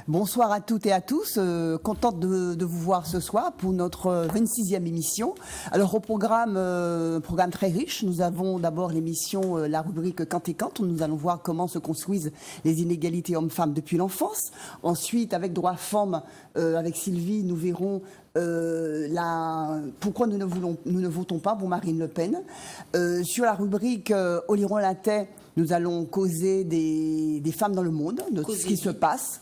Bonsoir à toutes et à tous, contente de vous voir ce soir pour notre 26e émission. Alors au programme très riche, nous avons d'abord l'émission, la rubrique Quand et Quand, où nous allons voir comment se construisent les inégalités hommes-femmes depuis l'enfance. Ensuite, avec Droits Femmes, avec Sylvie, nous verrons pourquoi nous ne votons pas pour Marine Le Pen. Sur la rubrique Oliron Latet, nous allons causer des femmes dans le monde, de ce qui se passe.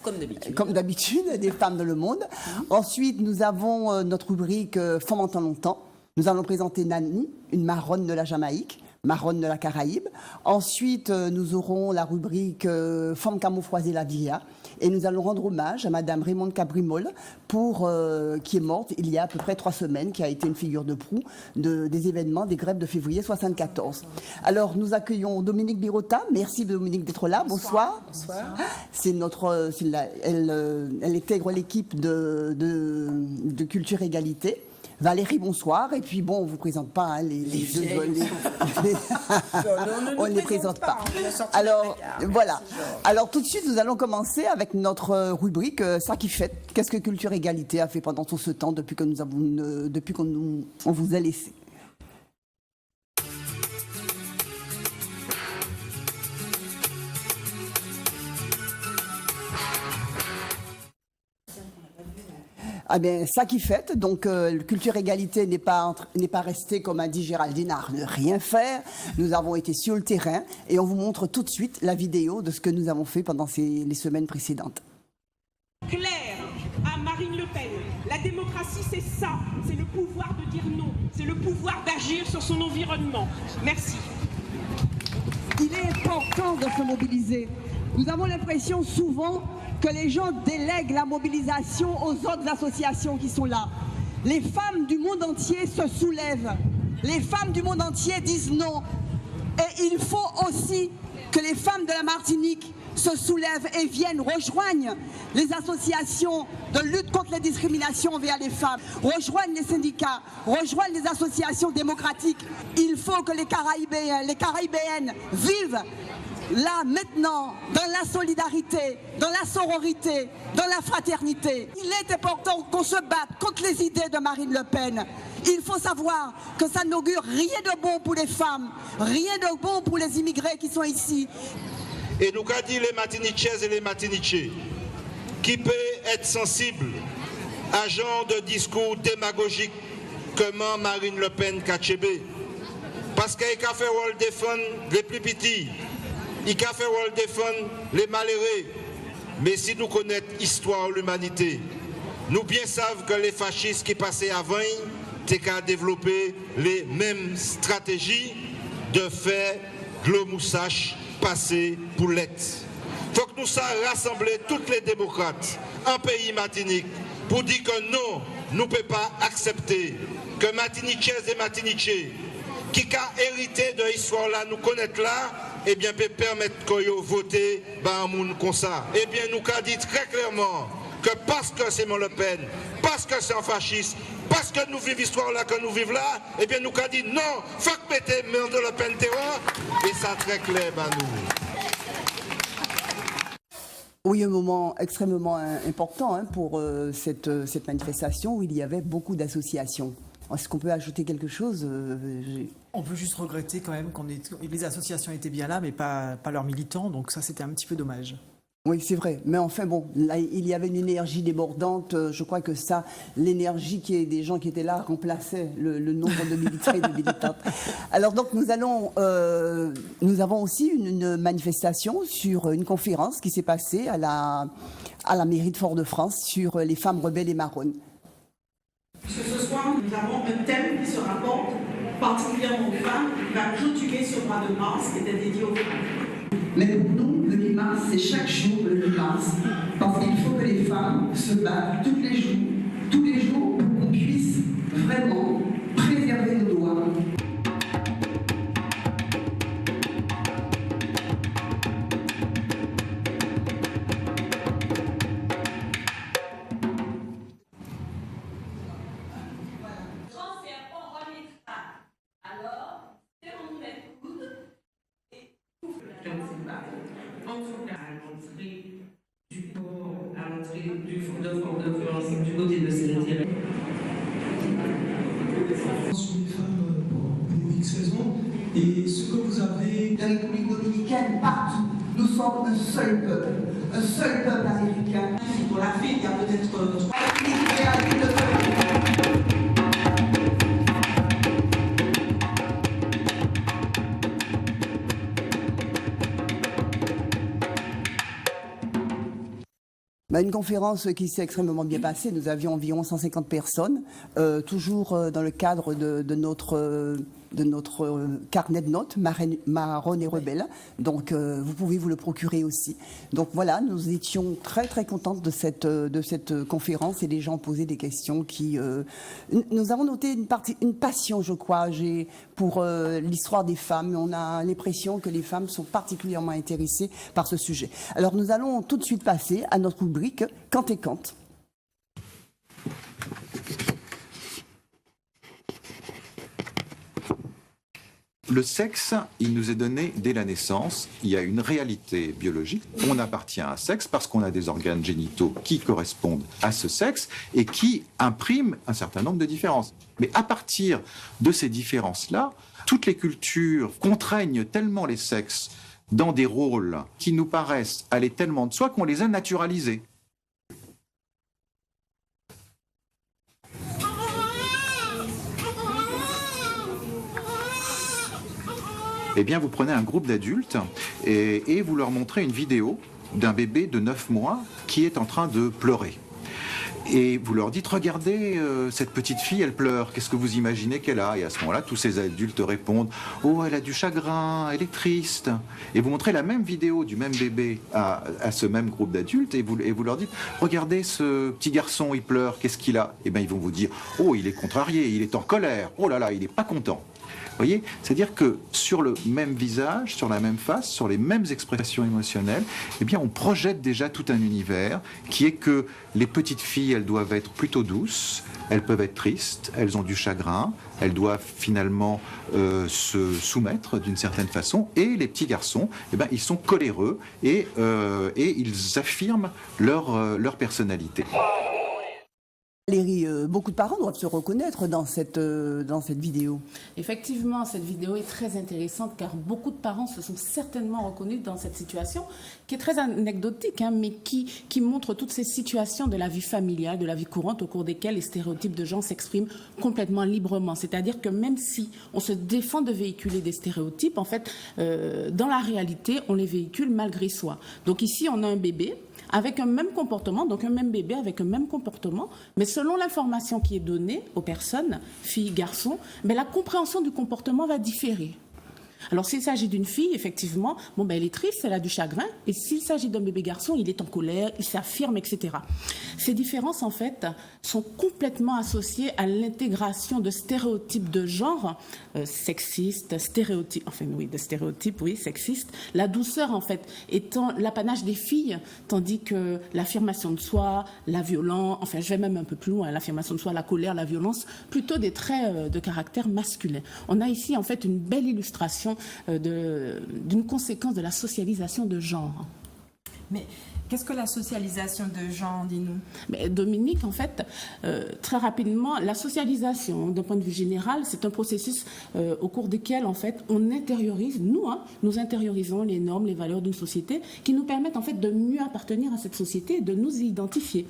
Comme d'habitude, des femmes dans le monde. Ensuite, nous avons notre rubrique Femmes en temps longtemps. Nous allons présenter Nani, une marronne de la Jamaïque, marronne de la Caraïbe. Ensuite, nous aurons la rubrique Femmes camoufroisées la Via. Et nous allons rendre hommage à Madame Raymonde Cabrimol, qui est morte il y a à peu près 3 semaines, qui a été une figure de proue des événements des grèves de février 1974. Alors, nous accueillons Dominique Birota. Merci Dominique d'être là. Bonsoir. Bonsoir. Elle intègre l'équipe de Culture Égalité. Valérie, bonsoir. Et puis bon, on ne vous présente pas on ne les présente pas. Alors voilà. Alors tout de suite, nous allons commencer avec notre rubrique Ça qui fête. Qu'est-ce que Culture Égalité a fait pendant tout ce temps depuis qu'on vous a laissé? Ah bien, ça qui fête. Donc, Culture Égalité n'est pas resté, comme a dit Géraldine, à ne rien faire. Nous avons été sur le terrain et on vous montre tout de suite la vidéo de ce que nous avons fait pendant les semaines précédentes. Claire à Marine Le Pen. La démocratie, c'est ça. C'est le pouvoir de dire non. C'est le pouvoir d'agir sur son environnement. Merci. Il est important de se mobiliser. Nous avons l'impression souvent que les gens délèguent la mobilisation aux autres associations qui sont là. Les femmes du monde entier se soulèvent. Les femmes du monde entier disent non. Et il faut aussi que les femmes de la Martinique se soulèvent et viennent, rejoignent les associations de lutte contre les discriminations envers les femmes, rejoignent les syndicats, rejoignent les associations démocratiques. Il faut que les Caraïbéens, les Caraïbéennes vivent là, maintenant, dans la solidarité, dans la sororité, dans la fraternité. Il est important qu'on se batte contre les idées de Marine Le Pen. Il faut savoir que ça n'augure rien de bon pour les femmes, rien de bon pour les immigrés qui sont ici. Et nous avons dit les Martiniquaises et les Martiniquais qui peut être sensibles à genre de discours démagogique comment Marine Le Pen Kachebe. Parce qu'elle a fait défendre les plus petits. Il a fait défendre les malheureux. Mais si nous connaissons l'histoire de l'humanité, nous bien savons que les fascistes qui passaient avant, ont développé les mêmes stratégies de faire de l'eau moussage passer pour l'être. Il faut que nous soyons rassemblés, toutes les démocrates, en pays Martinique, pour dire que non, nous ne pouvons pas accepter que Martiniquaises et Martiniquais, qui a hérité de l'histoire là, nous connaître là, eh bien, peut permettre que vous votez un monde comme ça. Eh bien, nous avons dit très clairement que parce que c'est Le Pen, parce que c'est un fasciste, parce que nous vivons l'histoire là, que nous vivons là, eh bien, nous avons dit non, faut que mettez de Le Pen terror, et ça très clair, nous. Oui, un moment extrêmement important pour cette manifestation où il y avait beaucoup d'associations. Est-ce qu'on peut ajouter quelque chose? On peut juste regretter quand même les associations étaient bien là, mais pas leurs militants, donc ça c'était un petit peu dommage. Oui, c'est vrai. Mais enfin bon, là, il y avait une énergie débordante. Je crois que ça, l'énergie des gens qui étaient là remplaçait le nombre de militants et de militantes. Alors donc nous avons aussi une manifestation sur une conférence qui s'est passée à la mairie de Fort-de-France sur les femmes rebelles et marronnes. Ce soir, nous avons un thème qui se rapporte particulièrement aux femmes, qui va clôturer ce mois de mars qui était dédié aux femmes. Mais pour nous, le 8 mars, c'est chaque jour le 8 mars. Parce qu'il faut que les femmes se battent tous les jours, pour qu'on puisse vraiment préserver nos droits. En tout cas, à l'entrée du port, à l'entrée Sur les femmes pour X raisons. Et ce que vous avez... La République dominicaine, partout, nous sommes un seul peuple américain. Pour la fille, il y a peut-être 3. Une conférence qui s'est extrêmement bien passée. Nous avions environ 150 personnes, toujours dans le cadre de notre carnet de notes, Marronne et Rebelle. Donc, vous pouvez vous le procurer aussi. Donc voilà, nous étions très très contentes de cette conférence et les gens posaient des questions qui... nous avons noté une passion, je crois, pour l'histoire des femmes. On a l'impression que les femmes sont particulièrement intéressées par ce sujet. Alors, nous allons tout de suite passer à notre rubrique Quand et quand. Le sexe, il nous est donné dès la naissance. Il y a une réalité biologique. On appartient à un sexe parce qu'on a des organes génitaux qui correspondent à ce sexe et qui impriment un certain nombre de différences. Mais à partir de ces différences-là, toutes les cultures contraignent tellement les sexes dans des rôles qui nous paraissent aller tellement de soi qu'on les a naturalisés. Eh bien, vous prenez un groupe d'adultes et vous leur montrez une vidéo d'un bébé de 9 mois qui est en train de pleurer. Et vous leur dites, regardez, cette petite fille, elle pleure, qu'est-ce que vous imaginez qu'elle a? Et à ce moment-là, tous ces adultes répondent, oh, elle a du chagrin, elle est triste. Et vous montrez la même vidéo du même bébé à ce même groupe d'adultes et vous leur dites, regardez ce petit garçon, il pleure, qu'est-ce qu'il a? Eh bien, ils vont vous dire, oh, il est contrarié, il est en colère, oh là là, il n'est pas content. Vous voyez, c'est-à-dire que sur le même visage, sur la même face, sur les mêmes expressions émotionnelles, eh bien, on projette déjà tout un univers qui est que les petites filles, elles doivent être plutôt douces, elles peuvent être tristes, elles ont du chagrin, elles doivent finalement se soumettre d'une certaine façon, et les petits garçons, eh bien, ils sont coléreux et ils affirment leur personnalité. Valérie, beaucoup de parents doivent se reconnaître dans cette vidéo. Effectivement, cette vidéo est très intéressante car beaucoup de parents se sont certainement reconnus dans cette situation qui est très anecdotique, mais qui montre toutes ces situations de la vie familiale, de la vie courante au cours desquelles les stéréotypes de genre s'expriment complètement librement. C'est-à-dire que même si on se défend de véhiculer des stéréotypes, en fait, dans la réalité, on les véhicule malgré soi. Donc ici, on a un bébé avec un même comportement, donc un même bébé avec un même comportement, mais selon l'information qui est donnée aux personnes, filles, garçons, mais la compréhension du comportement va différer. Alors s'il s'agit d'une fille, effectivement, elle est triste, elle a du chagrin, et s'il s'agit d'un bébé garçon, il est en colère, il s'affirme, etc. Ces différences, en fait, sont complètement associées à l'intégration de stéréotypes de genre sexistes, sexistes. La douceur, en fait, étant l'apanage des filles, tandis que l'affirmation de soi, la violence, enfin, je vais même un peu plus loin, l'affirmation de soi, la colère, la violence, plutôt des traits de caractère masculin. On a ici, en fait, une belle illustration d'une conséquence de la socialisation de genre. Mais qu'est-ce que la socialisation de genre, dis-nous? Dominique, en fait, très rapidement, la socialisation, d'un point de vue général, c'est un processus au cours duquel, en fait, on intériorise, nous intériorisons les normes, les valeurs d'une société qui nous permettent, en fait, de mieux appartenir à cette société et de nous identifier.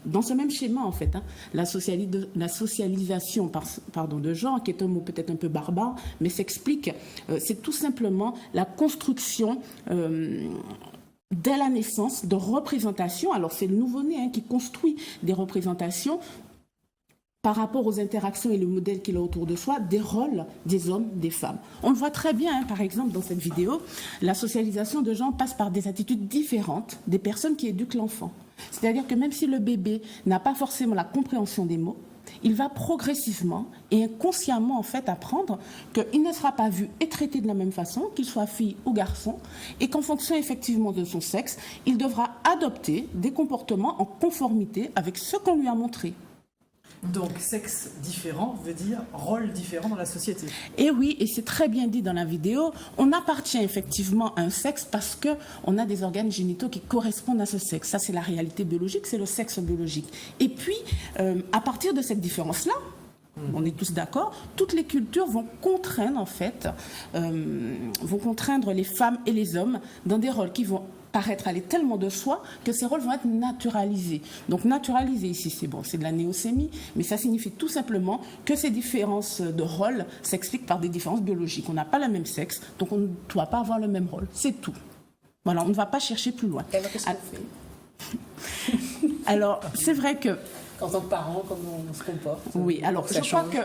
Dans ce même schéma, en fait, la socialisation de genre, qui est un mot peut-être un peu barbare, mais s'explique, c'est tout simplement la construction dès la naissance de représentations. Alors c'est le nouveau-né qui construit des représentations par rapport aux interactions et le modèle qu'il a autour de soi, des rôles des hommes, des femmes. On le voit très bien, par exemple, dans cette vidéo, la socialisation de genre passe par des attitudes différentes des personnes qui éduquent l'enfant. C'est-à-dire que même si le bébé n'a pas forcément la compréhension des mots, il va progressivement et inconsciemment, en fait, apprendre qu'il ne sera pas vu et traité de la même façon, qu'il soit fille ou garçon, et qu'en fonction effectivement de son sexe, il devra adopter des comportements en conformité avec ce qu'on lui a montré. Donc, sexe différent veut dire rôle différent dans la société. Et oui, et c'est très bien dit dans la vidéo, on appartient effectivement à un sexe parce qu'on a des organes génitaux qui correspondent à ce sexe. Ça, c'est la réalité biologique, c'est le sexe biologique. Et puis, à partir de cette différence-là, On est tous d'accord. Toutes les cultures vont contraindre, en fait, les femmes et les hommes dans des rôles qui vont paraître aller tellement de soi que ces rôles vont être naturalisés. Donc naturaliser ici, c'est de la néosémie, mais ça signifie tout simplement que ces différences de rôles s'expliquent par des différences biologiques. On n'a pas le même sexe, donc on ne doit pas avoir le même rôle. C'est tout. Voilà, on ne va pas chercher plus loin. Alors, qu'est-ce qu'on fait? Alors, c'est vrai que... En tant que parent, comment on se comporte? Oui, alors je crois que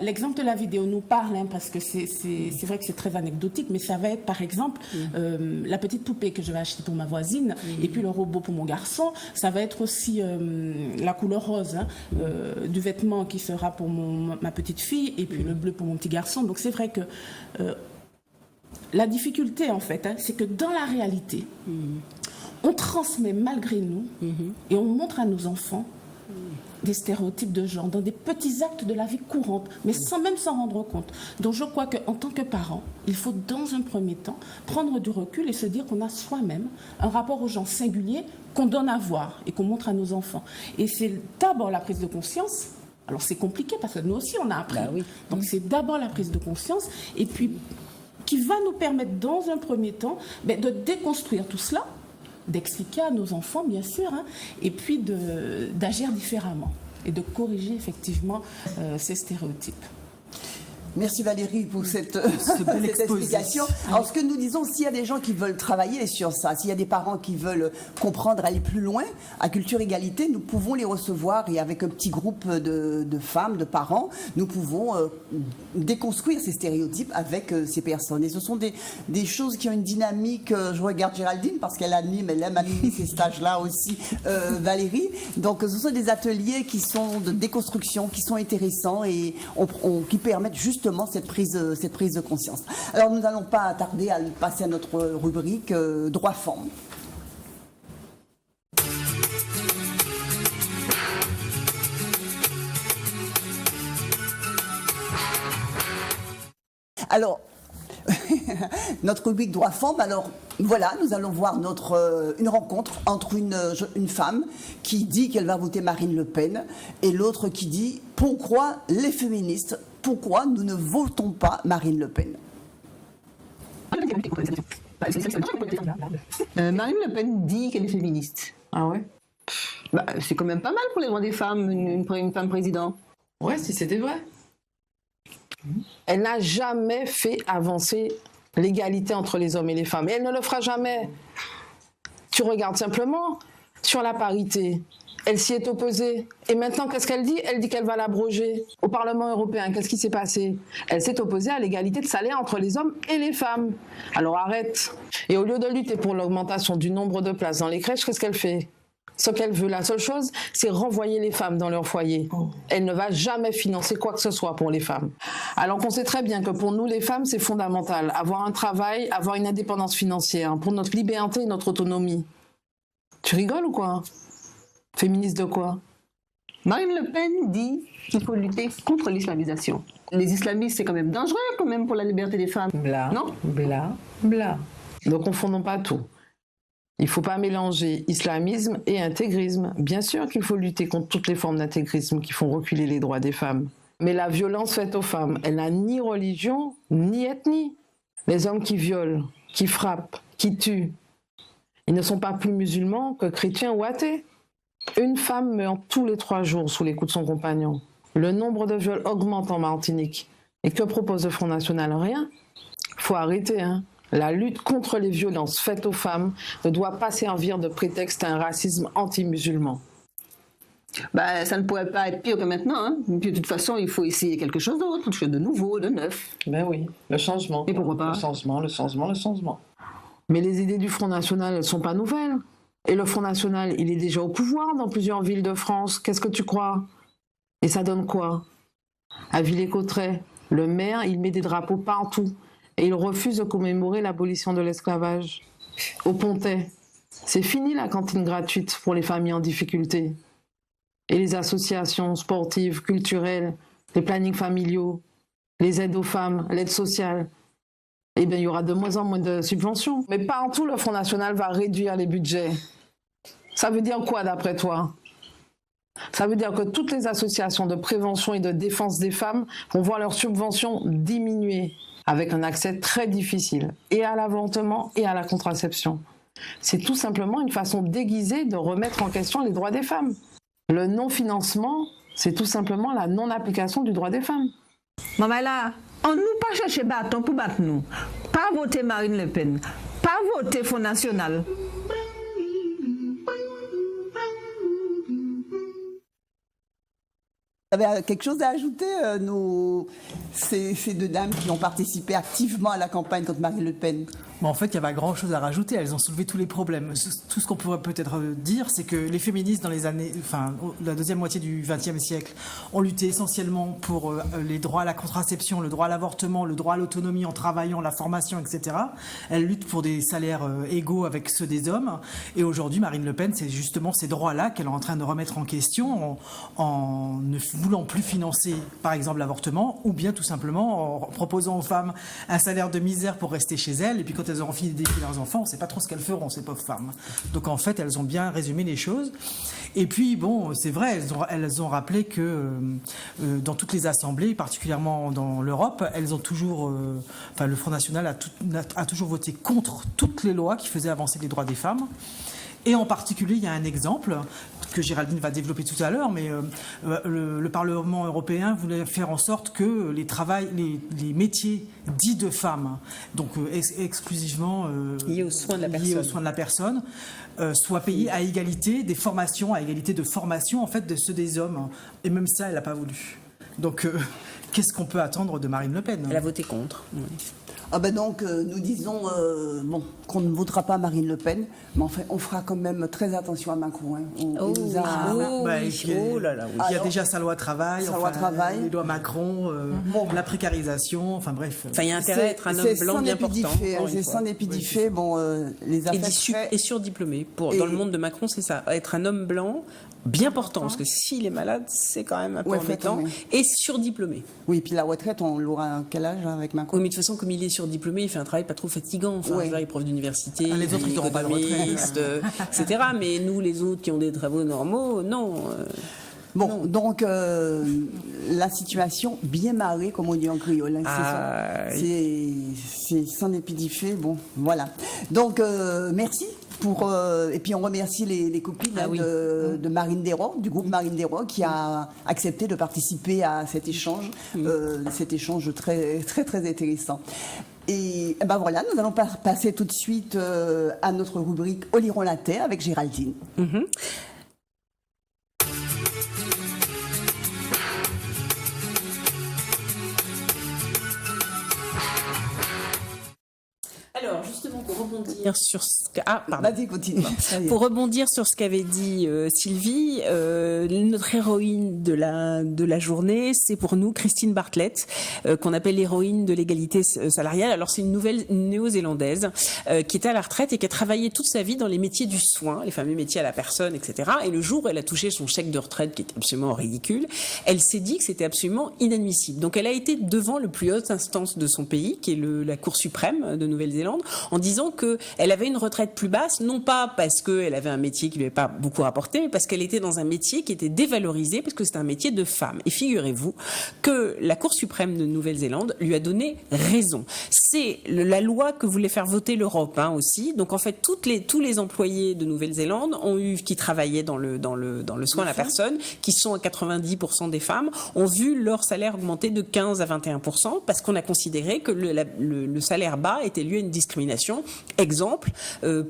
l'exemple de la vidéo nous parle, parce que c'est vrai que c'est très anecdotique, mais ça va être par exemple la petite poupée que je vais acheter pour ma voisine, et puis le robot pour mon garçon. Ça va être aussi la couleur rose du vêtement qui sera pour ma petite fille, et puis le bleu pour mon petit garçon. Donc c'est vrai que la difficulté, en fait, c'est que dans la réalité, on transmet malgré nous, et on montre à nos enfants des stéréotypes de genre dans des petits actes de la vie courante, mais sans même s'en rendre compte. Donc je crois qu'en tant que parent, il faut dans un premier temps prendre du recul et se dire qu'on a soi-même un rapport aux gens singuliers qu'on donne à voir et qu'on montre à nos enfants. Et c'est d'abord la prise de conscience. Alors c'est compliqué parce que nous aussi on a appris. Donc c'est d'abord la prise de conscience et puis qui va nous permettre dans un premier temps de déconstruire tout cela, d'expliquer à nos enfants, bien sûr, et puis d'agir différemment et de corriger effectivement ces stéréotypes. Merci Valérie pour cette explication. Alors ce que nous disons, s'il y a des gens qui veulent travailler sur ça, s'il y a des parents qui veulent comprendre, aller plus loin, à Culture Égalité, nous pouvons les recevoir et avec un petit groupe de femmes, de parents, nous pouvons déconstruire ces stéréotypes avec ces personnes. Et ce sont des choses qui ont une dynamique, je regarde Géraldine parce qu'elle aime animer ces stages-là aussi, Valérie. Donc ce sont des ateliers qui sont de déconstruction, qui sont intéressants et qui permettent justement cette prise de conscience. Alors nous n'allons pas tarder à passer à notre rubrique droit femmes. Alors, notre rubrique droit femmes, alors voilà, nous allons voir une rencontre entre une femme qui dit qu'elle va voter Marine Le Pen et l'autre qui dit pourquoi les féministes, pourquoi nous ne votons pas Marine Le Pen. Marine Le Pen dit qu'elle est féministe. Ah ouais? C'est quand même pas mal pour les droits des femmes, une femme président. Ouais, si c'était vrai. Elle n'a jamais fait avancer l'égalité entre les hommes et les femmes. Et elle ne le fera jamais. Tu regardes simplement sur la parité. Elle s'y est opposée. Et maintenant, qu'est-ce qu'elle dit? Elle dit qu'elle va l'abroger. Au Parlement européen, qu'est-ce qui s'est passé? Elle s'est opposée à l'égalité de salaire entre les hommes et les femmes. Alors arrête. Et au lieu de lutter pour l'augmentation du nombre de places dans les crèches, qu'est-ce qu'elle fait? Ce qu'elle veut, la seule chose, c'est renvoyer les femmes dans leur foyer. Elle ne va jamais financer quoi que ce soit pour les femmes. Alors qu'on sait très bien que pour nous, les femmes, c'est fondamental. Avoir un travail, avoir une indépendance financière, pour notre liberté et notre autonomie. Tu rigoles ou quoi? Féministe de quoi? Marine Le Pen dit qu'il faut lutter contre l'islamisation. Les islamistes, c'est quand même dangereux quand même pour la liberté des femmes. Bla, non? Bla, bla. Ne confondons pas tout. Il ne faut pas mélanger islamisme et intégrisme. Bien sûr qu'il faut lutter contre toutes les formes d'intégrisme qui font reculer les droits des femmes. Mais la violence faite aux femmes, elle n'a ni religion, ni ethnie. Les hommes qui violent, qui frappent, qui tuent, ils ne sont pas plus musulmans que chrétiens ou athées. Une femme meurt tous les 3 jours sous les coups de son compagnon. Le nombre de viols augmente en Martinique. Et que propose le Front National? Rien. Il faut arrêter, hein. La lutte contre les violences faites aux femmes ne doit pas servir de prétexte à un racisme anti-musulman. Ça ne pourrait pas être pire que maintenant. Hein. Puis, de toute façon, il faut essayer quelque chose d'autre, quelque chose de nouveau, de neuf. Ben oui, le changement. Et pourquoi pas? Le changement. Mais les idées du Front National, elles ne sont pas nouvelles. Et le Front National, il est déjà au pouvoir dans plusieurs villes de France. Qu'est-ce que tu crois? Et ça donne quoi? À Villers-Cotterêts, le maire, il met des drapeaux partout. Et il refuse de commémorer l'abolition de l'esclavage. Au Pontet, c'est fini la cantine gratuite pour les familles en difficulté. Et les associations sportives, culturelles, les plannings familiaux, les aides aux femmes, l'aide sociale, eh bien, il y aura de moins en moins de subventions. Mais partout, le Front National va réduire les budgets. Ça veut dire quoi, d'après toi? Ça veut dire que toutes les associations de prévention et de défense des femmes vont voir leurs subventions diminuer avec un accès très difficile et à l'avortement et à la contraception. C'est tout simplement une façon déguisée de remettre en question les droits des femmes. Le non-financement, c'est tout simplement la non-application du droit des femmes. Maman là, on nous pas chercher bâton pour battre nous. Pas voter Marine Le Pen, pas voter Front National. Vous avez quelque chose à ajouter, ces deux dames qui ont participé activement à la campagne contre Marine Le Pen? En fait, il n'y a pas grand-chose à rajouter. Elles ont soulevé tous les problèmes. Tout ce qu'on pourrait peut-être dire, c'est que les féministes, dans les années, la deuxième moitié du XXe siècle, ont lutté essentiellement pour les droits à la contraception, le droit à l'avortement, le droit à l'autonomie en travaillant, la formation, etc. Elles luttent pour des salaires égaux avec ceux des hommes. Et aujourd'hui, Marine Le Pen, c'est justement ces droits-là qu'elle est en train de remettre en question en ne voulant plus financer, par exemple, l'avortement, ou bien tout simplement en proposant aux femmes un salaire de misère pour rester chez elles. Et puis quand elles auront fini d'éduquer leurs enfants, on ne sait pas trop ce qu'elles feront, ces pauvres femmes. Donc en fait, elles ont bien résumé les choses. Et puis bon, c'est vrai, elles ont rappelé que dans toutes les assemblées, particulièrement dans l'Europe, elles ont toujours, le Front National a toujours voté contre toutes les lois qui faisaient avancer les droits des femmes. Et en particulier, il y a un exemple que Géraldine va développer tout à l'heure, mais le Parlement européen voulait faire en sorte que les métiers dits de femmes, donc exclusivement liés aux soins de la personne, soient payés à égalité des formations, à égalité de formation en fait de ceux des hommes. Et même ça, elle n'a pas voulu. Donc, qu'est-ce qu'on peut attendre de Marine Le Pen? Elle a voté contre. Oui. Donc, nous disons qu'on ne votera pas Marine Le Pen, mais enfin, on fera quand même très attention à Macron. Hein. Il y a déjà sa loi travail, les lois Macron, la précarisation, enfin bref. Il y a intérêt à être un homme blanc bien portant. C'est sans épidifé, les affaires et surdiplômé. Dans le monde de Macron, c'est ça, être un homme blanc bien portant, parce que s'il est malade, c'est quand même un peu embêtant, et surdiplômé. Oui, puis la retraite, on l'aura à quel âge avec Macron? Oui, mais de toute façon, comme il est surdiplômé, il fait un travail pas trop fatigant. Enfin, il est prof d'université, les autres, ils n'auront pas de retraite, etc. Mais nous, les autres qui ont des travaux normaux, non. Donc la situation bien marrée, comme on dit en créole. C'est sans épidifé. Voilà. Donc merci. Et puis on remercie les copines de Marine Desroches, du groupe Marine Desroches, qui a accepté de participer à cet échange, très, très, très intéressant. Et voilà, nous allons passer tout de suite à notre rubrique Au liron la terre avec Géraldine. Alors, justement, pour rebondir sur ce Vas-y, continue. Pour rebondir sur ce qu'avait dit Sylvie, notre héroïne de la journée, c'est pour nous Christine Bartlett, qu'on appelle l'héroïne de l'égalité salariale. Alors, c'est une nouvelle néo-zélandaise qui était à la retraite et qui a travaillé toute sa vie dans les métiers du soin, les fameux métiers à la personne, etc. Et le jour où elle a touché son chèque de retraite, qui est absolument ridicule, elle s'est dit que c'était absolument inadmissible. Donc, elle a été devant le plus haute instance de son pays, qui est la Cour suprême de Nouvelle-Zélande, en disant qu'elle avait une retraite plus basse, non pas parce qu'elle avait un métier qui ne lui avait pas beaucoup rapporté, mais parce qu'elle était dans un métier qui était dévalorisé, parce que c'était un métier de femme. Et figurez-vous que la Cour suprême de Nouvelle-Zélande lui a donné raison. C'est la loi que voulait faire voter l'Europe aussi. Donc en fait, tous les employés de Nouvelle-Zélande qui travaillaient dans le soin à la personne, qui sont à 90% des femmes, ont vu leur salaire augmenter de 15 à 21%, parce qu'on a considéré que le salaire bas était lié à une discrimination. Exemple,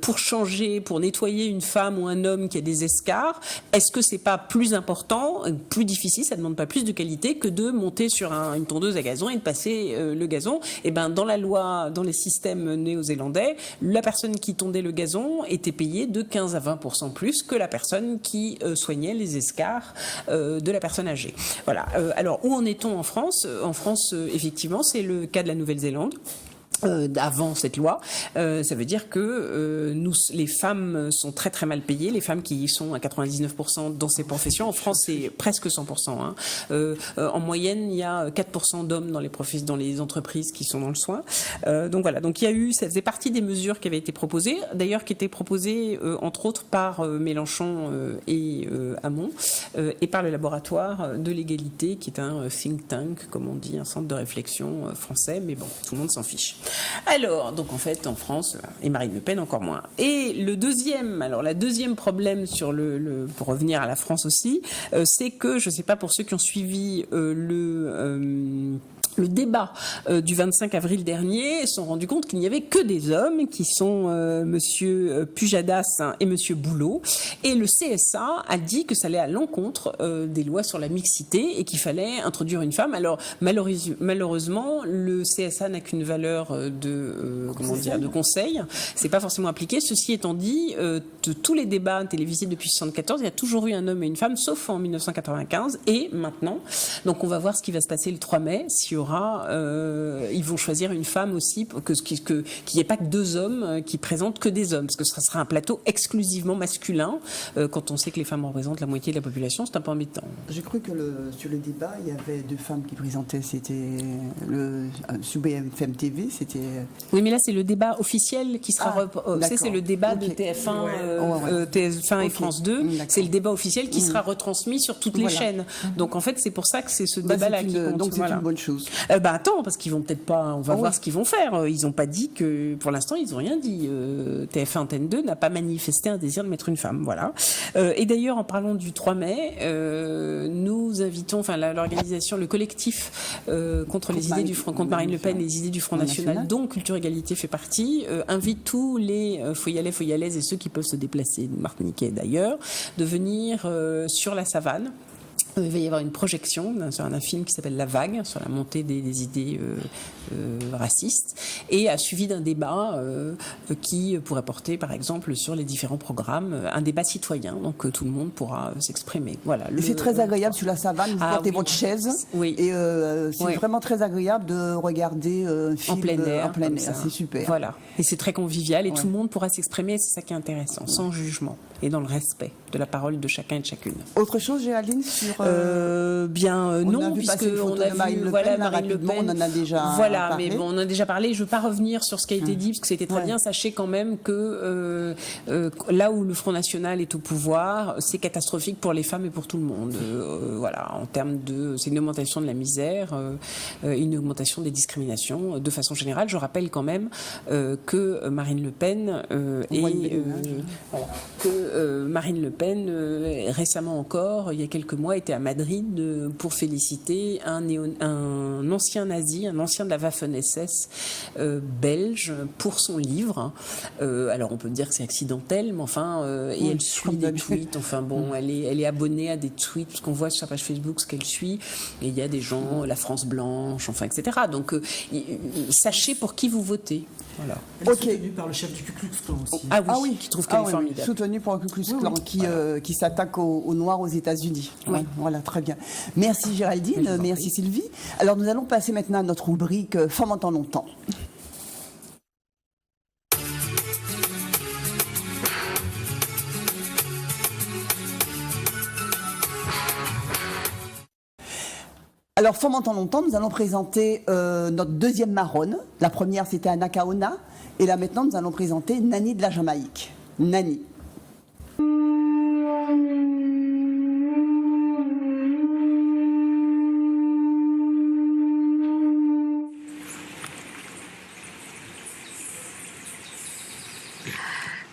pour nettoyer une femme ou un homme qui a des escarres, est-ce que c'est pas plus important, plus difficile, ça demande pas plus de qualité que de monter sur une tondeuse à gazon et de passer le gazon? Et dans la loi, dans les systèmes néo-zélandais, la personne qui tondait le gazon était payée de 15 à 20% plus que la personne qui soignait les escarres de la personne âgée. Voilà. Alors, où en est-on en France? En France, effectivement, c'est le cas de la Nouvelle-Zélande. avant cette loi, ça veut dire que nous, les femmes sont très très mal payées, les femmes qui sont à 99% dans ces professions. En France, c'est presque 100%. Hein. En moyenne, il y a 4% d'hommes dans les entreprises qui sont dans le soin. Donc voilà, donc il y a eu, ça faisait partie des mesures qui avaient été proposées, d'ailleurs qui étaient proposées entre autres par Mélenchon et Hamon, et par le laboratoire de l'égalité, qui est un think tank, comme on dit, un centre de réflexion français, mais bon, tout le monde s'en fiche. Alors, donc en fait, en France, et Marine Le Pen encore moins. Et la deuxième problème sur pour revenir à la France aussi, c'est que, je ne sais pas pour ceux qui ont suivi le débat du 25 avril dernier, se sont rendus compte qu'il n'y avait que des hommes, qui sont Monsieur Pujadas et Monsieur Boulot. Et le CSA a dit que ça allait à l'encontre des lois sur la mixité et qu'il fallait introduire une femme. Alors malheureusement, le CSA n'a qu'une valeur de conseil. C'est pas forcément appliqué. Ceci étant dit, de tous les débats télévisés depuis 1974, il y a toujours eu un homme et une femme, sauf en 1995 et maintenant. Donc on va voir ce qui va se passer le 3 mai. S'il y aura, ils vont choisir une femme aussi, qu'il n'y ait pas que 2 hommes qui présentent que des hommes, parce que ce sera un plateau exclusivement masculin. Quand on sait que les femmes représentent la moitié de la population, c'est un peu embêtant. J'ai cru que sur le débat, il y avait 2 femmes qui présentaient. C'était sur BFM TV, c'était. Oui, mais là c'est le débat officiel qui sera. C'est le débat de TF1, TF1 et France 2. C'est le débat officiel qui sera retransmis sur toutes les chaînes. Donc en fait, c'est pour ça que c'est ce débat-là qui compte. Donc c'est une bonne chose. Attends, parce qu'ils vont peut-être pas. On va voir ce qu'ils vont faire. Ils n'ont pas dit que. Pour l'instant, ils n'ont rien dit. TF1 Antenne 2 n'a pas manifesté un désir de mettre une femme. Voilà. Et d'ailleurs, en parlant du 3 mai, nous invitons, l'organisation, le collectif contre Marine Le Pen, les idées du Front National, dont Culture Égalité fait partie, invite tous les foyalaises et ceux qui peuvent se déplacer, martiniquais d'ailleurs, de venir sur la savane. Il va y avoir une projection sur un film qui s'appelle La Vague, sur la montée des idées racistes, et a suivi d'un débat qui pourrait porter, par exemple, sur les différents programmes, un débat citoyen, donc tout le monde pourra s'exprimer. Voilà. C'est très agréable sur la savane, vous portez votre chaise, et c'est vraiment très agréable de regarder un film en plein air, c'est super. Voilà, et c'est très convivial, et tout le monde pourra s'exprimer, c'est ça qui est intéressant, sans jugement, et dans le respect de la parole de chacun et de chacune. Autre chose, Géraldine, sur... non, puisque on a vu Marine Le Pen, on en a déjà parlé. Mais bon, on en a déjà parlé. Je ne veux pas revenir sur ce qui a été dit, parce que c'était très bien. Sachez quand même que là où le Front National est au pouvoir, c'est catastrophique pour les femmes et pour tout le monde. Voilà, en termes c'est une augmentation de la misère, une augmentation des discriminations. De façon générale, je rappelle quand même que Marine Le Pen Marine Le Pen, récemment encore, il y a quelques mois, était à Madrid pour féliciter un ancien nazi, un ancien de la Waffen-SS belge, pour son livre. Alors on peut dire que c'est accidentel, mais enfin, et elle suit des tweets, enfin bon, elle est abonnée à des tweets, parce qu'on voit sur sa page Facebook ce qu'elle suit, et il y a des gens, la France blanche, enfin, etc. Donc sachez pour qui vous votez. Voilà. Elle est soutenue par le chef du Ku Klux Klan aussi. Ah oui, qui trouve qu'elle est formidable. Soutenue par le Ku Klux Klan, qui s'attaque aux Noirs aux États-Unis. Oui. Voilà, très bien. Merci Géraldine, merci Sylvie. Alors nous allons passer maintenant à notre rubrique Femmes en temps longtemps. Alors, Femmes en temps longtemps, nous allons présenter notre deuxième marronne. La première, c'était Anna Kaona. Et là, maintenant, nous allons présenter Nani de la Jamaïque. Nani.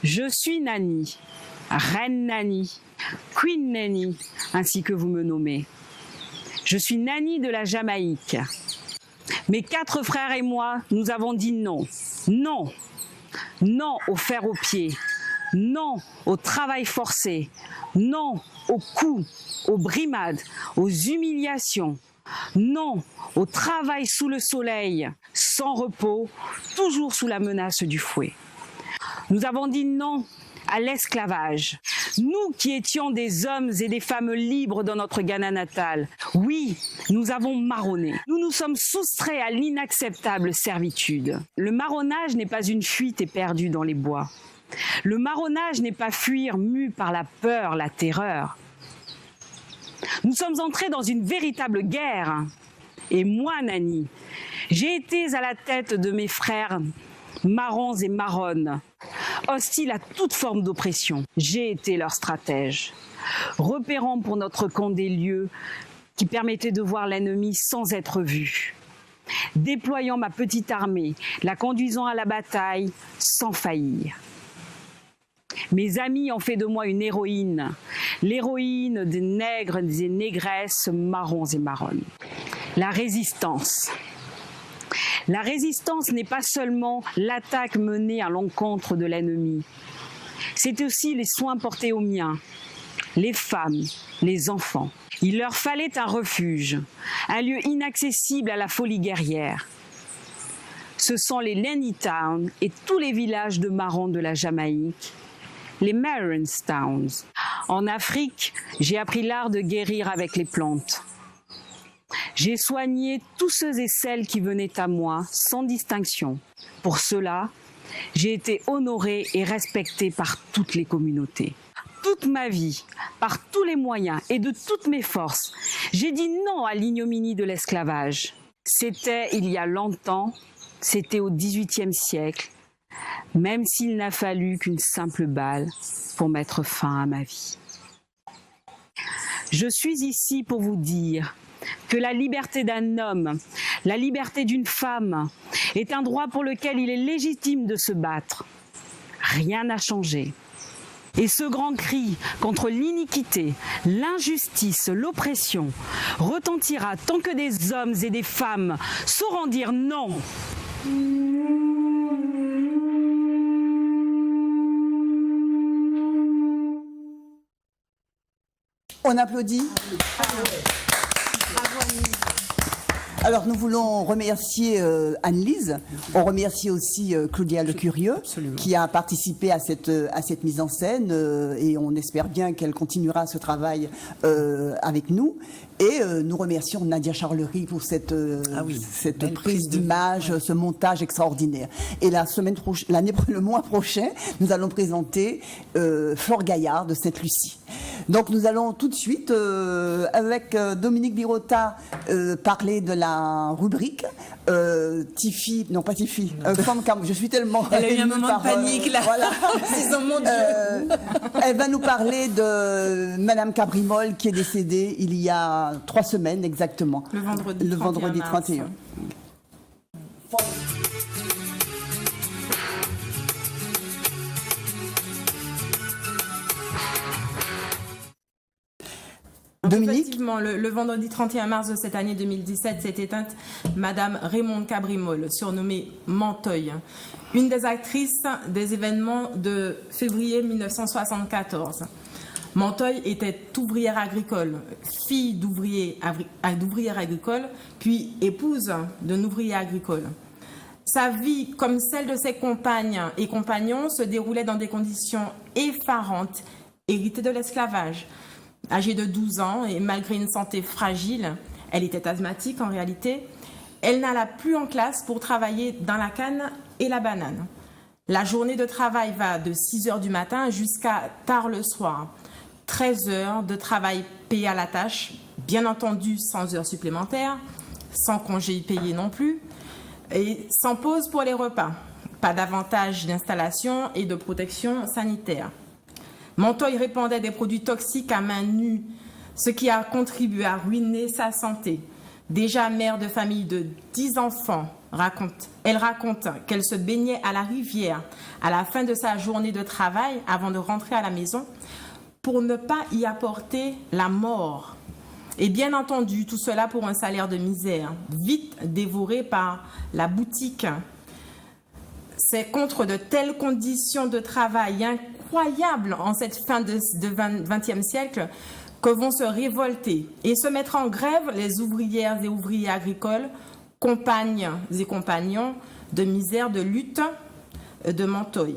Je suis Nani, Reine Nani, Queen Nani, ainsi que vous me nommez. Je suis Nani de la Jamaïque. Mes 4 frères et moi, nous avons dit non. Non. Non au fer aux pieds. Non au travail forcé. Non aux coups, aux brimades, aux humiliations. Non au travail sous le soleil, sans repos, toujours sous la menace du fouet. Nous avons dit non à l'esclavage. Nous qui étions des hommes et des femmes libres dans notre Ghana natal, oui, nous avons marronné. Nous nous sommes soustraits à l'inacceptable servitude. Le marronnage n'est pas une fuite éperdue dans les bois. Le marronnage n'est pas fuir mu par la peur, la terreur. Nous sommes entrés dans une véritable guerre. Et moi, Nani, j'ai été à la tête de mes frères marrons et marronnes, hostiles à toute forme d'oppression. J'ai été leur stratège, repérant pour notre compte des lieux qui permettaient de voir l'ennemi sans être vu, déployant ma petite armée, la conduisant à la bataille sans faillir. Mes amis ont fait de moi une héroïne, l'héroïne des nègres et négresses marrons et marronnes. La résistance. La résistance n'est pas seulement l'attaque menée à l'encontre de l'ennemi. C'est aussi les soins portés aux miens, les femmes, les enfants. Il leur fallait un refuge, un lieu inaccessible à la folie guerrière. Ce sont les Lenny Towns et tous les villages de marrons de la Jamaïque, les Marrons Towns. En Afrique, j'ai appris l'art de guérir avec les plantes. J'ai soigné tous ceux et celles qui venaient à moi sans distinction. Pour cela, j'ai été honorée et respectée par toutes les communautés. Toute ma vie, par tous les moyens et de toutes mes forces, j'ai dit non à l'ignominie de l'esclavage. C'était il y a longtemps, c'était au XVIIIe siècle, même s'il n'a fallu qu'une simple balle pour mettre fin à ma vie. Je suis ici pour vous dire que la liberté d'un homme, la liberté d'une femme, est un droit pour lequel il est légitime de se battre. Rien n'a changé. Et ce grand cri contre l'iniquité, l'injustice, l'oppression retentira tant que des hommes et des femmes sauront dire non. On applaudit. Alors nous voulons remercier Anne-Lise, on remercie aussi Claudia Lecurieux qui a participé à cette mise en scène et on espère bien qu'elle continuera ce travail avec nous. Et nous remercions Nadia Charlery pour cette prise d'image, ce montage extraordinaire. Et le mois prochain, nous allons présenter Flore Gaillard de Sainte-Lucie. Donc nous allons tout de suite, avec Dominique Birota, parler de la rubrique Tiffy, non pas Tiffy, Femme Cam. Je suis tellement... Elle a eu un moment de panique là. Voilà. Mon Dieu. Elle va nous parler de Madame Cabrimol qui est décédée il y a 3 semaines exactement. Le vendredi 31. Dominique. Effectivement, le vendredi 31 mars de cette année 2017 s'est éteinte Madame Raymonde Cabrimol, surnommée Mantoy, une des actrices des événements de février 1974. Mantoy était ouvrière agricole, fille d'ouvrière agricole, puis épouse d'un ouvrier agricole. Sa vie, comme celle de ses compagnes et compagnons, se déroulait dans des conditions effarantes, héritées de l'esclavage. Âgée de 12 ans et malgré une santé fragile, elle était asthmatique en réalité, elle n'alla plus en classe pour travailler dans la canne et la banane. La journée de travail va de 6 heures du matin jusqu'à tard le soir. 13 heures de travail payé à la tâche, bien entendu sans heures supplémentaires, sans congés payés non plus, et sans pause pour les repas. Pas d'avantage d'installation et de protection sanitaire. Mantoy répandait des produits toxiques à main nue, ce qui a contribué à ruiner sa santé. Déjà mère de famille de 10 enfants, elle raconte qu'elle se baignait à la rivière à la fin de sa journée de travail avant de rentrer à la maison pour ne pas y apporter la mort. Et bien entendu, tout cela pour un salaire de misère, vite dévoré par la boutique. C'est contre de telles conditions de travail incroyables en cette fin de XXe siècle que vont se révolter et se mettre en grève les ouvrières et ouvriers agricoles, compagnes et compagnons de misère, de lutte de Mantoy.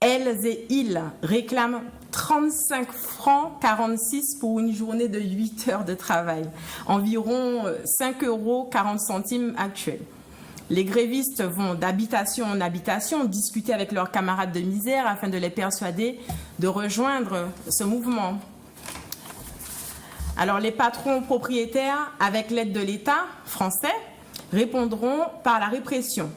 Elles et ils réclament 35 francs 46 pour une journée de 8 heures de travail, environ 5,40 € actuels. Les grévistes vont d'habitation en habitation discuter avec leurs camarades de misère afin de les persuader de rejoindre ce mouvement. Alors les patrons propriétaires, avec l'aide de l'État français, répondront par la répression.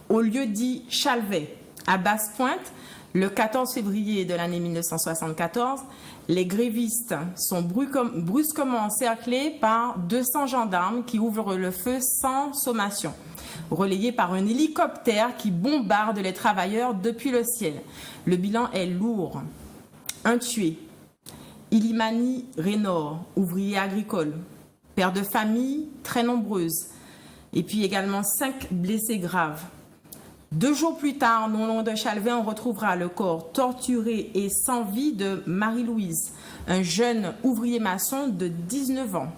Au lieu dit Chalvet, à Basse-Pointe, le 14 février de l'année 1974, les grévistes sont brusquement encerclés par 200 gendarmes qui ouvrent le feu sans sommation, relayés par un hélicoptère qui bombarde les travailleurs depuis le ciel. Le bilan est lourd. Un tué, Ilimani Rénor, ouvrier agricole, père de famille très nombreuse, et puis également 5 blessés graves. 2 jours plus tard, non loin de Chalvet, on retrouvera le corps torturé et sans vie de Marie-Louise, un jeune ouvrier maçon de 19 ans.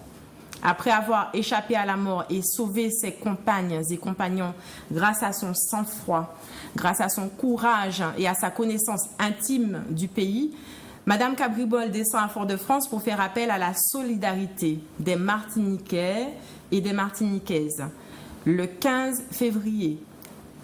Après avoir échappé à la mort et sauvé ses compagnes et compagnons grâce à son sang-froid, grâce à son courage et à sa connaissance intime du pays, Madame Cabribol descend à Fort-de-France pour faire appel à la solidarité des Martiniquais et des Martiniquaises. Le 15 février,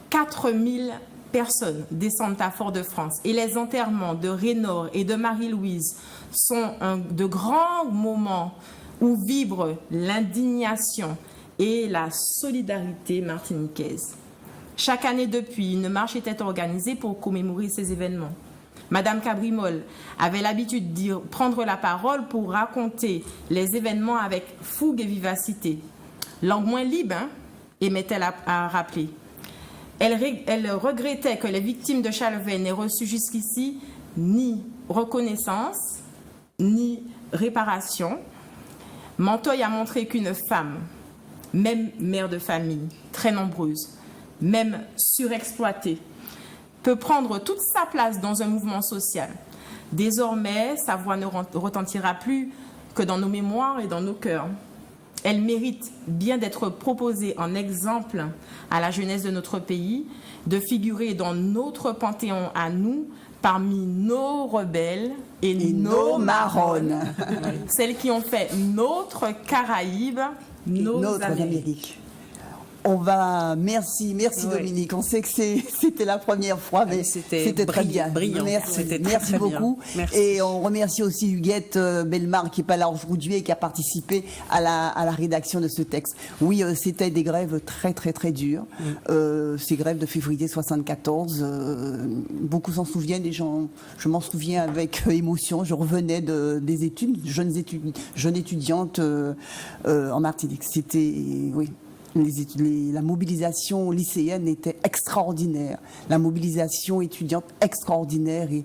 4000 personnes descendent à Fort-de-France et les enterrements de Rénor et de Marie-Louise sont de grands moments où vibre l'indignation et la solidarité martiniquaise. Chaque année depuis, une marche était organisée pour commémorer ces événements. Madame Cabrimol avait l'habitude de prendre la parole pour raconter les événements avec fougue et vivacité. Langue moins libre, aimait-elle à rappeler. Elle regrettait que les victimes de Chalvet n'aient reçu jusqu'ici ni reconnaissance, ni réparation. Montoy a montré qu'une femme, même mère de famille, très nombreuse, même surexploitée, peut prendre toute sa place dans un mouvement social. Désormais, sa voix ne retentira plus que dans nos mémoires et dans nos cœurs. Elle mérite bien d'être proposée en exemple à la jeunesse de notre pays, de figurer dans notre panthéon à nous, parmi nos rebelles et nos marronnes, celles qui ont fait notre Caraïbe, notre Amérique. Merci Dominique. On sait que c'était la première fois, mais c'était très bien. Brillant. Merci beaucoup. Merci. Et on remercie aussi Huguette Bellemare qui n'est pas là aujourd'hui et qui a participé à la rédaction de ce texte. Oui, c'était des grèves très très très dures. Ces grèves de février 74, beaucoup s'en souviennent. Les gens, je m'en souviens avec émotion. Je revenais des études, jeune étudiante en Martinique. C'était la mobilisation lycéenne était extraordinaire, la mobilisation étudiante extraordinaire, et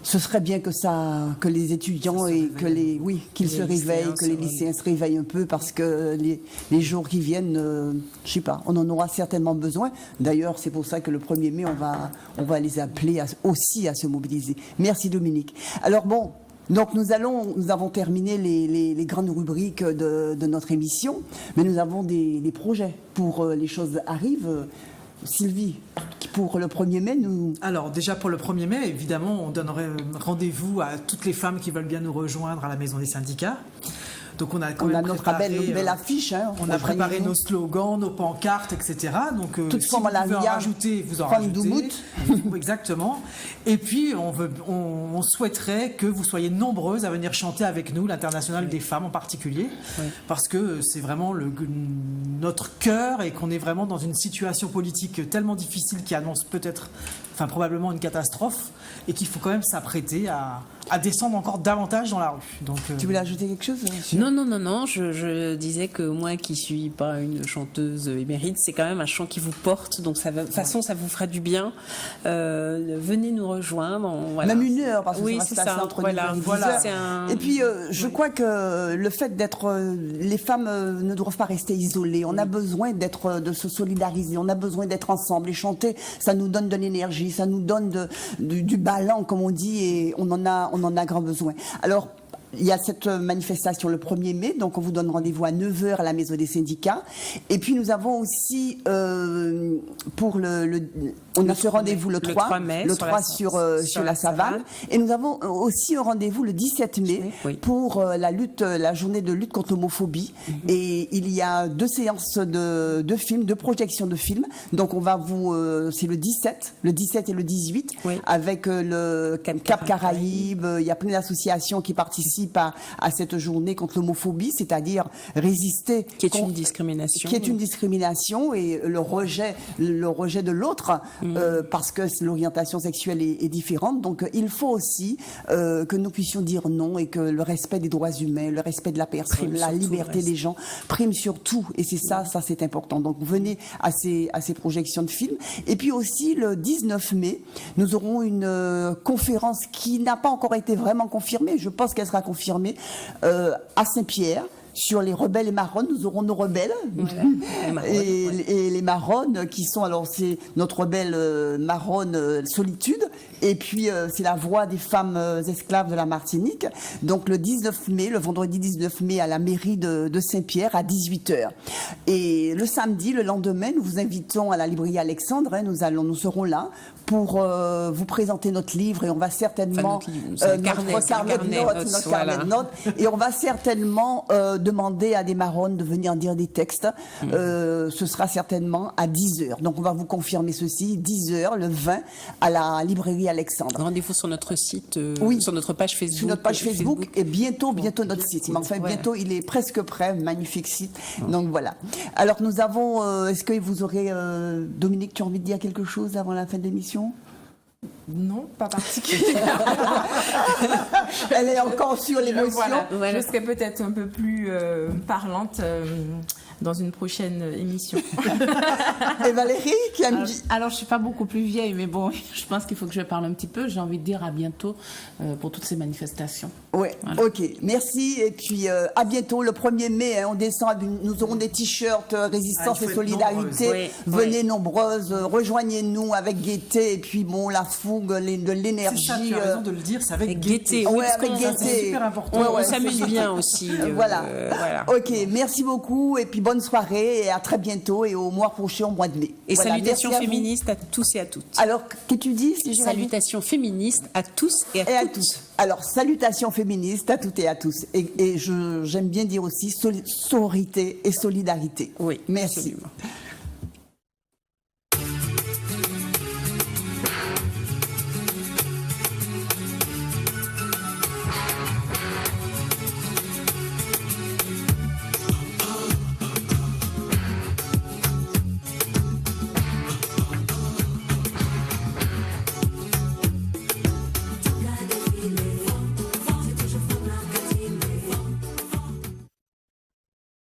ce serait bien que les étudiants qu'ils se réveillent, que les lycéens se réveillent un peu, parce que les jours qui viennent, je sais pas, on en aura certainement besoin. D'ailleurs, c'est pour ça que le 1er mai, on va les appeler aussi à se mobiliser. Merci Dominique. Alors bon. Donc nous avons terminé les grandes rubriques de notre émission, mais nous avons des projets pour les choses arrivent. Sylvie, pour le 1er mai, nous... Alors déjà pour le 1er mai, évidemment, on donnerait rendez-vous à toutes les femmes qui veulent bien nous rejoindre à la Maison des syndicats. Donc on a notre belle affiche. On a préparé nos slogans, nos pancartes, etc. Donc toute si forme vous pouvez en rajouter, vous en rajoutez. Exactement. Et puis on souhaiterait que vous soyez nombreuses à venir chanter avec nous, l'Internationale des femmes en particulier, parce que c'est vraiment notre cœur, et qu'on est vraiment dans une situation politique tellement difficile qui annonce probablement une catastrophe, et qu'il faut quand même s'apprêter à descendre encore davantage dans la rue. Donc, tu voulais ajouter quelque chose? Non, je disais que moi qui suis pas une chanteuse émérite, c'est quand même un chant qui vous porte, donc de toute façon ça vous fera du bien. Venez nous rejoindre. Voilà. Même 1 heure, parce que oui, ça va se passer entre 9 et 10 heures. Et puis je crois que le fait les femmes ne doivent pas rester isolées. On a besoin de se solidariser, on a besoin d'être ensemble, et chanter, ça nous donne de l'énergie, ça nous donne du ballon, comme on dit, et on en a grand besoin. Alors, il y a cette manifestation le 1er mai, donc on vous donne rendez-vous à 9h à la Maison des syndicats. Et puis nous avons aussi pour on a ce rendez-vous le 3 mai, le 3 sur la Savane. Et nous avons aussi un rendez-vous le 17 mai pour la journée de lutte contre l'homophobie. Et il y a 2 séances de films, 2 projections de films. Donc on va c'est le 17 et le 18 avec le Cap Caraïbes. Il y a plein d'associations qui participent à cette journée contre l'homophobie, c'est-à-dire résister. Qui est une discrimination. Qui est une discrimination et le rejet de l'autre, parce que l'orientation sexuelle est différente. Donc il faut aussi que nous puissions dire non et que le respect des droits humains, le respect de la personne, la liberté des gens prime sur tout. Et c'est ça c'est important. Donc venez à ces projections de films. Et puis aussi le 19 mai, nous aurons une conférence qui n'a pas encore été vraiment confirmée. Je pense qu'elle sera confirmée à Saint-Pierre. Sur les rebelles et marronnes, nous aurons nos rebelles et les marronnes qui sont, alors c'est notre rebelle marronne Solitude, et puis c'est la voix des femmes esclaves de la Martinique. Donc le 19 mai, le vendredi 19 mai à la mairie de Saint-Pierre à 18h. Et le samedi, le lendemain, nous vous invitons à la librairie Alexandre, nous serons là pour vous présenter notre livre et on va certainement notre carnet de notes et on va certainement demander à des marronnes de venir dire des textes. Ce sera certainement à 10h. Donc on va vous confirmer ceci, 10h le 20 à la librairie Alexandre. Rendez-vous sur notre site, sur notre page Facebook. Sur notre page Facebook et bientôt notre site. Mais enfin bientôt il est presque prêt, magnifique site. Donc voilà. Alors nous avons, est-ce que vous aurez, Dominique, tu as envie de dire quelque chose avant la fin de l'émission? Non, pas particulièrement. Elle est encore sur l'émotion. Voilà. Je serai peut-être un peu plus parlante dans une prochaine émission. Et Valérie, qui a dit... Alors, je ne suis pas beaucoup plus vieille, mais bon, je pense qu'il faut que je parle un petit peu. J'ai envie de dire à bientôt pour toutes ces manifestations. Oui, voilà. Ok, merci. Et puis, à bientôt, le 1er mai, on descend, nous aurons des t-shirts résistance et solidarité. Venez nombreuses, rejoignez-nous avec gaieté. Et puis, bon, la fougue, de l'énergie. C'est ça, tu as raison de le dire, c'est avec gaieté. Oui, avec gaieté. C'est super important. On s'amuse bien aussi. Voilà. Ok, merci beaucoup. Et puis, bonne soirée et à très bientôt et au mois prochain, au mois de mai. Et salutations féministes à tous et à toutes. Alors, qu'est-ce que tu dis? Salutations féministes à tous et à toutes. Alors, salutations féministes à toutes et à tous. Et j'aime bien dire aussi sororité et solidarité. Oui, merci. Absolument.